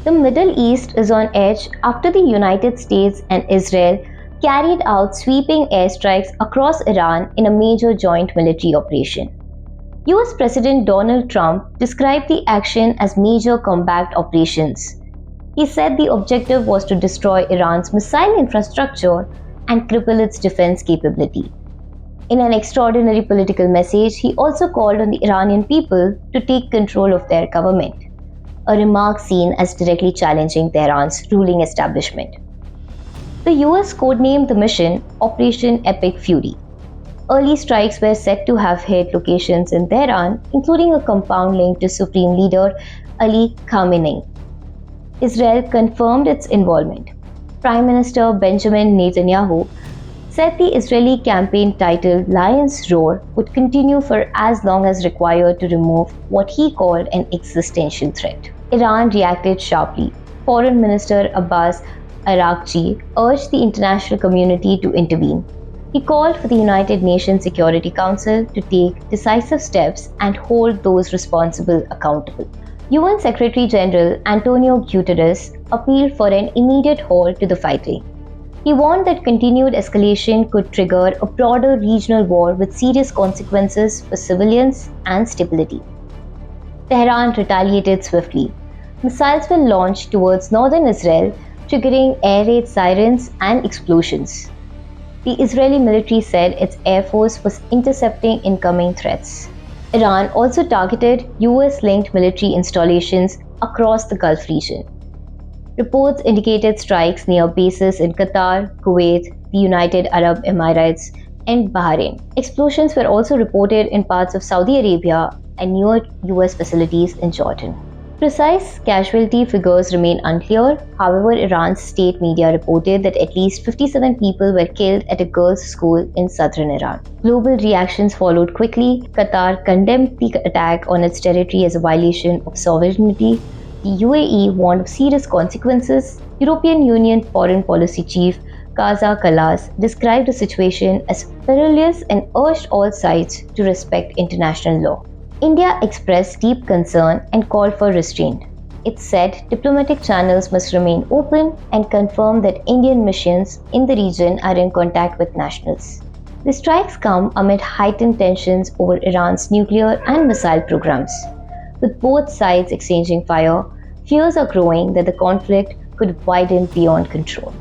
The Middle East is on edge after the United States and Israel carried out sweeping airstrikes across Iran in a major joint military operation. US President Donald Trump described the action as major combat operations. He said the objective was to destroy Iran's missile infrastructure and cripple its defense capability. In an extraordinary political message, he also called on the Iranian people to take control of their government, a remark seen as directly challenging Tehran's ruling establishment. The US codenamed the mission Operation Epic Fury. Early strikes were said to have hit locations in Tehran, including a compound linked to Supreme Leader Ali Khamenei. Israel confirmed its involvement. Prime Minister Benjamin Netanyahu said the Israeli campaign titled Lion's Roar would continue for as long as required to remove what he called an existential threat. Iran reacted sharply. Foreign Minister Abbas Araghchi urged the international community to intervene. He called for the United Nations Security Council to take decisive steps and hold those responsible accountable. UN Secretary General Antonio Guterres appealed for an immediate halt to the fighting. He warned that continued escalation could trigger a broader regional war with serious consequences for civilians and stability. Tehran retaliated swiftly. Missiles were launched towards northern Israel, triggering air raid sirens and explosions. The Israeli military said its air force was intercepting incoming threats. Iran also targeted US-linked military installations across the Gulf region. Reports indicated strikes near bases in Qatar, Kuwait, the United Arab Emirates, and Bahrain. Explosions were also reported in parts of Saudi Arabia and near US facilities in Jordan. Precise casualty figures remain unclear. However, Iran's state media reported that at least 57 people were killed at a girls' school in southern Iran. Global reactions followed quickly. Qatar condemned the attack on its territory as a violation of sovereignty. The UAE warned of serious consequences. European Union Foreign Policy Chief Kaja Kallas described the situation as perilous and urged all sides to respect international law. India expressed deep concern and called for restraint. It said diplomatic channels must remain open and confirmed that Indian missions in the region are in contact with nationals. The strikes come amid heightened tensions over Iran's nuclear and missile programs. With both sides exchanging fire, fears are growing that the conflict could widen beyond control.